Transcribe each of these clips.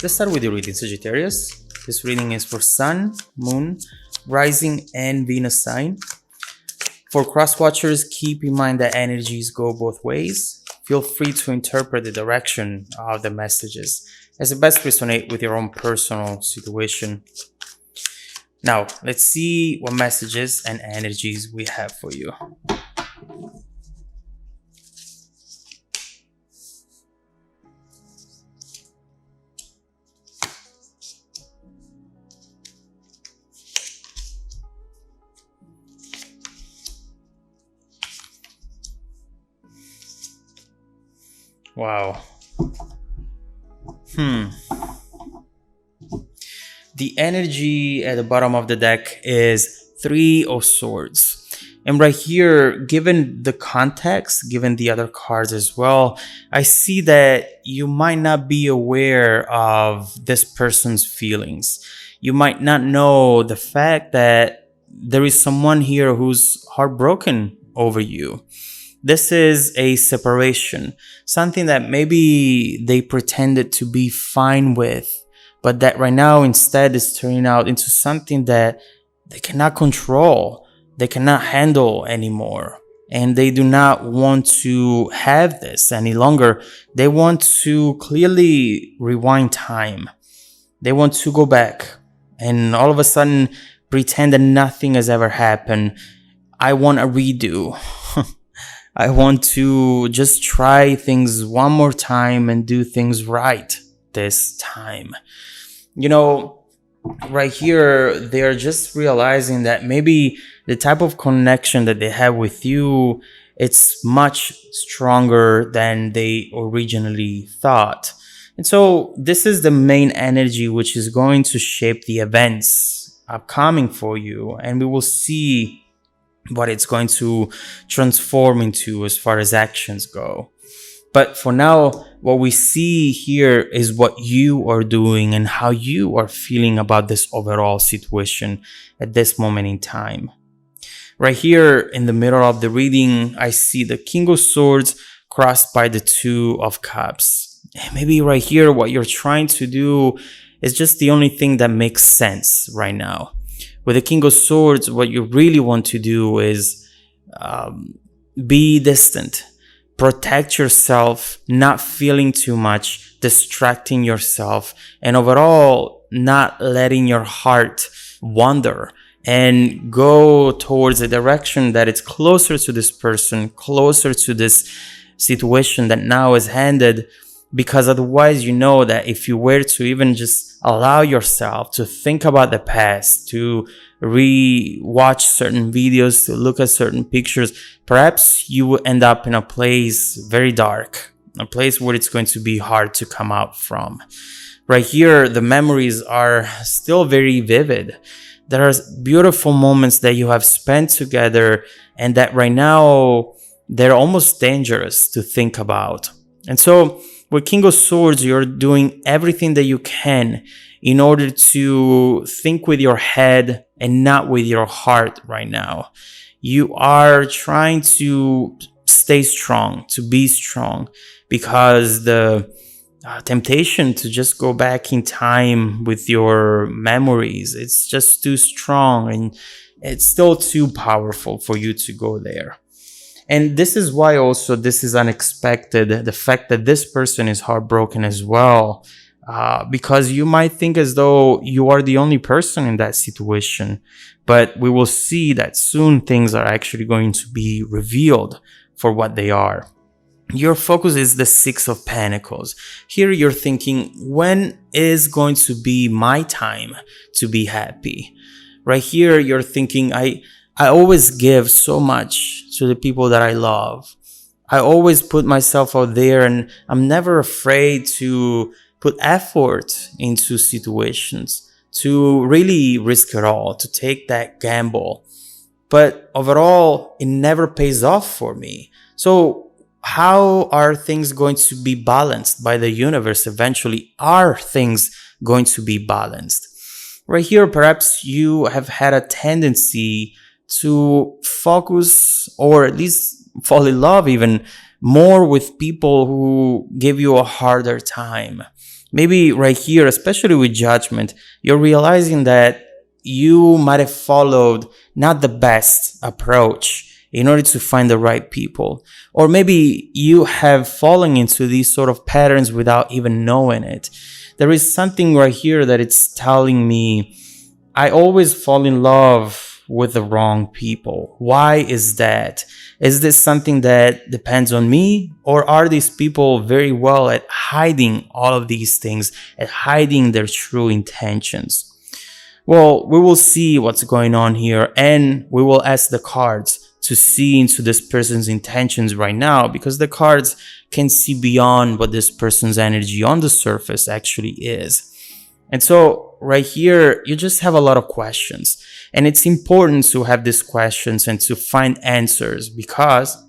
Let's start with your reading, Sagittarius. This reading is for Sun, Moon, Rising, and Venus sign. For cross watchers, keep in mind that energies go both ways. Feel free to interpret the direction of the messages as it best resonate with your own personal situation. Now, let's see what messages and energies we have for you. Wow. The energy at the bottom of the deck is Three of Swords. And right here, given the context, given the other cards as well, I see that you might not be aware of this person's feelings. You might not know the fact that there is someone here who's heartbroken over you. This is a separation, something that maybe they pretended to be fine with, but that right now instead is turning out into something that they cannot control, they cannot handle anymore. And they do not want to have this any longer. They want to clearly rewind time. They want to go back and all of a sudden pretend that nothing has ever happened. I want a redo. I want to just try things one more time and do things right this time. You know, right here, they're just realizing that maybe the type of connection that they have with you, it's much stronger than they originally thought. And so this is the main energy which is going to shape the events upcoming for you. And we will see what it's going to transform into as far as actions go. But for now, what we see here is what you are doing and how you are feeling about this overall situation at this moment in time. Right here in the middle of the reading, I see the King of Swords crossed by the Two of Cups. And maybe right here, what you're trying to do is just the only thing that makes sense right now. With the King of Swords, what you really want to do is be distant, protect yourself, not feeling too much, distracting yourself, and overall not letting your heart wander and go towards a direction that is closer to this person, closer to this situation that now is handed. Because otherwise, you know that if you were to even just allow yourself to think about the past, to re-watch certain videos, to look at certain pictures, perhaps you will end up in a place very dark, a place where it's going to be hard to come out from. Right here, the memories are still very vivid. There are beautiful moments that you have spent together and that right now, they're almost dangerous to think about. And so, with King of Swords, you're doing everything that you can in order to think with your head and not with your heart right now. You are trying to stay strong, to be strong, because the temptation to just go back in time with your memories, it's just too strong and it's still too powerful for you to go there. And this is why also this is unexpected, the fact that this person is heartbroken as well, because you might think as though you are the only person in that situation. But we will see that soon things are actually going to be revealed for what they are. Your focus is the Six of Pentacles. Here you're thinking, when is going to be my time to be happy? Right here you're thinking, I always give so much to the people that I love. I always put myself out there and I'm never afraid to put effort into situations, to really risk it all, to take that gamble. But overall, it never pays off for me. So how are things going to be balanced by the universe eventually? Are things going to be balanced? Right here, perhaps you have had a tendency to focus or at least fall in love even more with people who give you a harder time, Maybe right here, especially with judgment, you're realizing that you might have followed not the best approach in order to find the right people. Or maybe you have fallen into these sort of patterns without even knowing it. There is something right here that it's telling me I always fall in love with the wrong people. Why is that? Is this something that depends on me? Or are these people very well at hiding all of these things, at hiding their true intentions? Well, we will see what's going on here, and we will ask the cards to see into this person's intentions right now, because the cards can see beyond what this person's energy on the surface actually is. And so right here, you just have a lot of questions, and it's important to have these questions and to find answers, because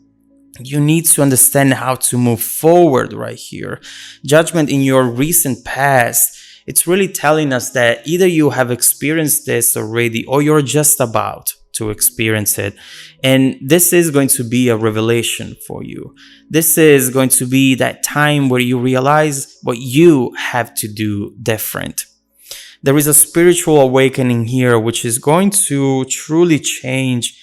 you need to understand how to move forward right here. Judgment in your recent past, it's really telling us that either you have experienced this already or you're just about to experience it. And this is going to be a revelation for you. This is going to be that time where you realize what you have to do different. There is a spiritual awakening here, which is going to truly change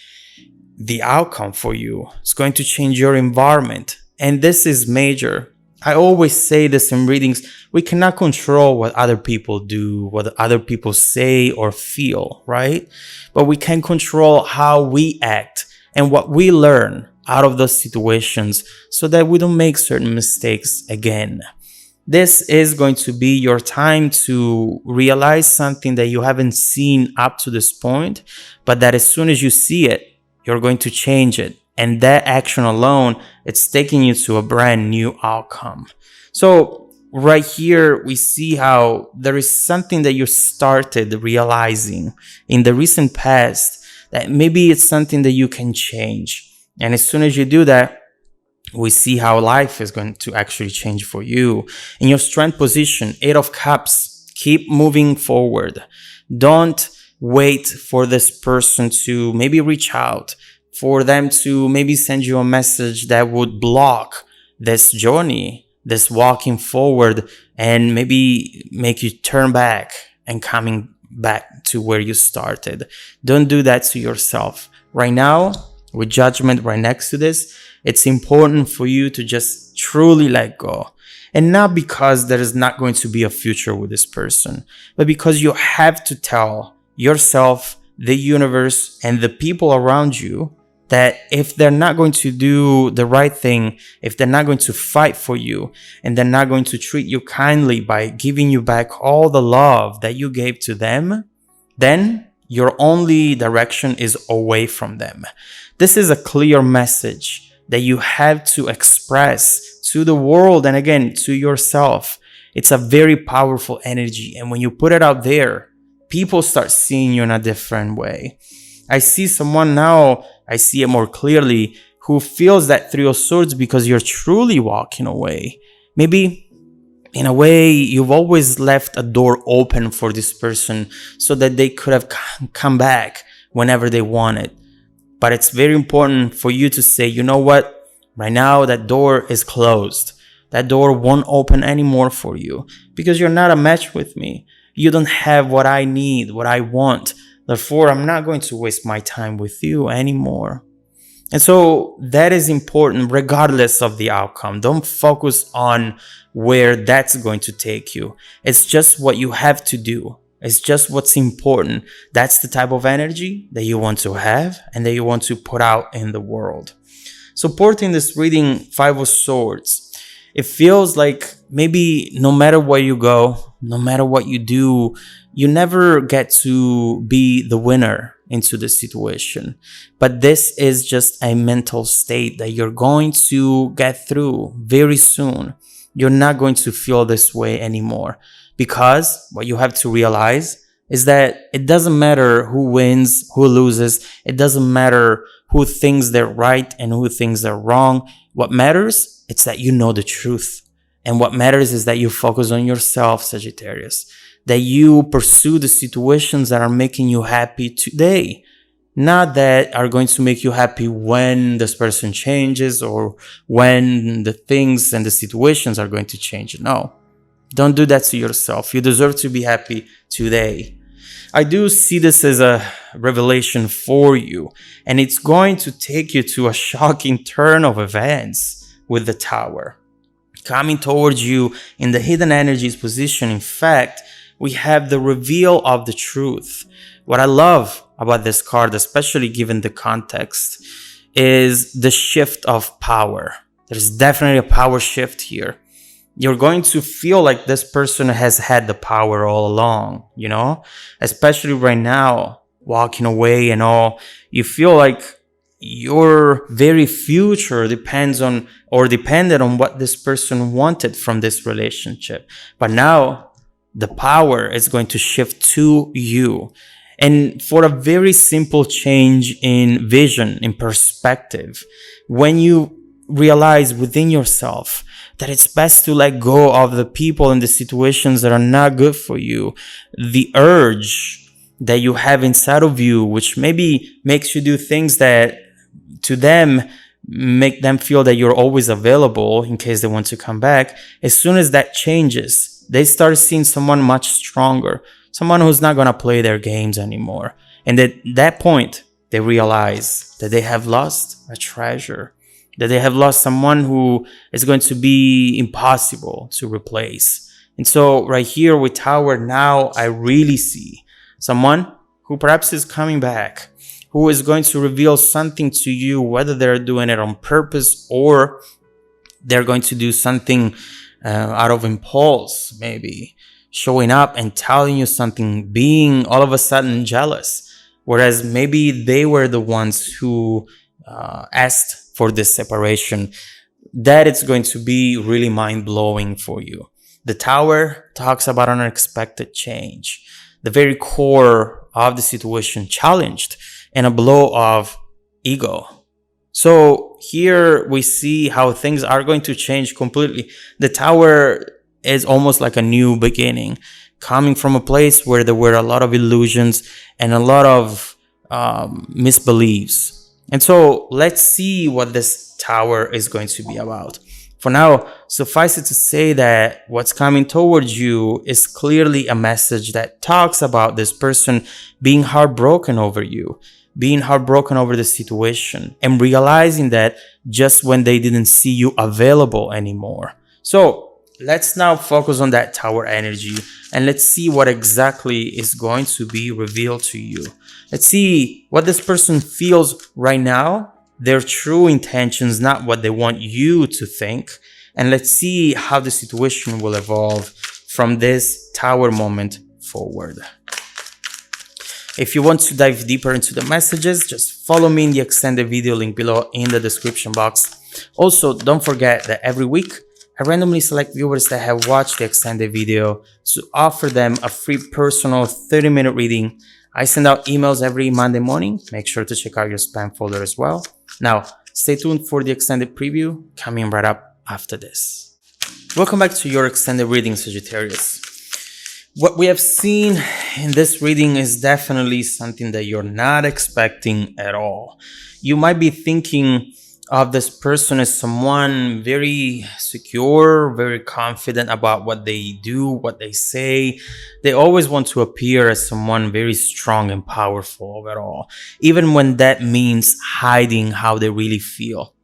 the outcome for you. It's going to change your environment. And this is major. I always say this in readings. We cannot control what other people do, what other people say or feel, right? But we can control how we act and what we learn out of those situations so that we don't make certain mistakes again. This is going to be your time to realize something that you haven't seen up to this point, but that as soon as you see it, you're going to change it. And that action alone, it's taking you to a brand new outcome. So right here, we see how there is something that you started realizing in the recent past that maybe it's something that you can change. And as soon as you do that, we see how life is going to actually change for you. In your strength position, 8 of Cups, keep moving forward. Don't wait for this person to maybe reach out, for them to maybe send you a message that would block this journey, this walking forward, and maybe make you turn back and coming back to where you started. Don't do that to yourself. Right now, with judgment right next to this, it's important for you to just truly let go. And not because there is not going to be a future with this person, but because you have to tell yourself, the universe, and the people around you that if they're not going to do the right thing, if they're not going to fight for you, and they're not going to treat you kindly by giving you back all the love that you gave to them, then your only direction is away from them. This is a clear message that you have to express to the world and again to yourself. It's a very powerful energy, and when you put it out there, people start seeing you in a different way. I see someone now, I see it more clearly, who feels that 3 of Swords because you're truly walking away. Maybe in a way, you've always left a door open for this person so that they could have come back whenever they wanted. But it's very important for you to say, you know what? Right now, that door is closed. That door won't open anymore for you because you're not a match with me. You don't have what I need, what I want. Therefore, I'm not going to waste my time with you anymore. And so that is important regardless of the outcome. Don't focus on where that's going to take you. It's just what you have to do. It's just what's important. That's the type of energy that you want to have and that you want to put out in the world. Supporting this reading, 5 of Swords. It feels like maybe no matter where you go, no matter what you do, you never get to be the winner into the situation. But this is just a mental state that you're going to get through very soon. You're not going to feel this way anymore, because what you have to realize is that it doesn't matter who wins, who loses. It doesn't matter who thinks they're right and who thinks they're wrong. What matters is that you know the truth. And what matters is that you focus on yourself, Sagittarius. That you pursue the situations that are making you happy today. Not that are going to make you happy when this person changes or when the things and the situations are going to change. No. Don't do that to yourself. You deserve to be happy today. I do see this as a revelation for you, and it's going to take you to a shocking turn of events with the Tower coming towards you in the hidden energies position. In fact, we have the reveal of the truth. What I love about this card, especially given the context, is the shift of power. There's definitely a power shift here. You're going to feel like this person has had the power all along, especially right now, walking away and all. You feel like your very future depends on or depended on what this person wanted from this relationship. But now the power is going to shift to you. And for a very simple change in vision, in perspective, when you realize within yourself that it's best to let go of the people and the situations that are not good for you, the urge that you have inside of you, which maybe makes you do things that to them make them feel that you're always available in case they want to come back. As soon as that changes, they start seeing someone much stronger, someone who's not going to play their games anymore. And at that point, they realize that they have lost a treasure, that they have lost someone who is going to be impossible to replace. And so right here with Tower, now I really see someone who perhaps is coming back, who is going to reveal something to you, whether they're doing it on purpose or they're going to do something out of impulse, maybe showing up and telling you something, being all of a sudden jealous, whereas maybe they were the ones who asked for this separation. That it's going to be really mind-blowing for you. The Tower talks about an unexpected change, the very core of the situation challenged, and a blow of ego. So here we see how things are going to change completely. The Tower is almost like a new beginning, coming from a place where there were a lot of illusions and a lot of misbeliefs. And so let's see what this Tower is going to be about. For now, suffice it to say that what's coming towards you is clearly a message that talks about this person being heartbroken over you, being heartbroken over the situation, and realizing that just when they didn't see you available anymore. So let's now focus on that Tower energy and let's see what exactly is going to be revealed to you. Let's see what this person feels right now, their true intentions, not what they want you to think. And let's see how the situation will evolve from this Tower moment forward. If you want to dive deeper into the messages, just follow me in the extended video link below in the description box. Also, don't forget that every week, I randomly select viewers that have watched the extended video to offer them a free personal 30-minute reading. I send out emails every Monday morning. Make sure to check out your spam folder as well. Now, stay tuned for the extended preview coming right up after this. Welcome back to your extended reading, Sagittarius. What we have seen in this reading is definitely something that you're not expecting at all. You might be thinking of this person as someone very secure, very confident about what they do, what they say. They always want to appear as someone very strong and powerful overall, even when that means hiding how they really feel.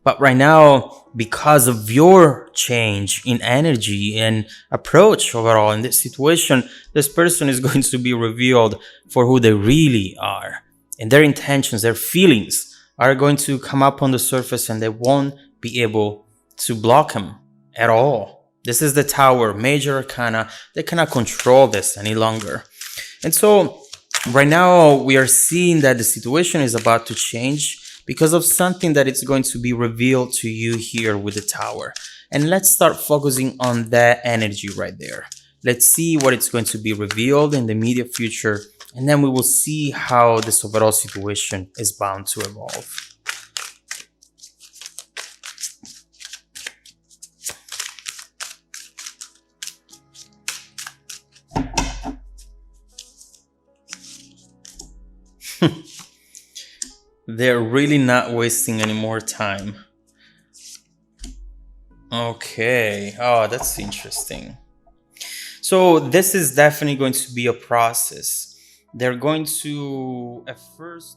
But right now, because of your change in energy and approach overall in this situation, this person is going to be revealed for who they really are. And their intentions, their feelings are going to come up on the surface and they won't be able to block him at all. This is the Tower, major arcana. They cannot control this any longer. And so right now we are seeing that the situation is about to change because of something that it's going to be revealed to you here with the Tower. And let's start focusing on that energy right there. Let's see what it's going to be revealed in the immediate future, and then we will see how this overall situation is bound to evolve. They're really not wasting any more time. Okay. Oh, that's interesting. So this is definitely going to be a process. They're going to at first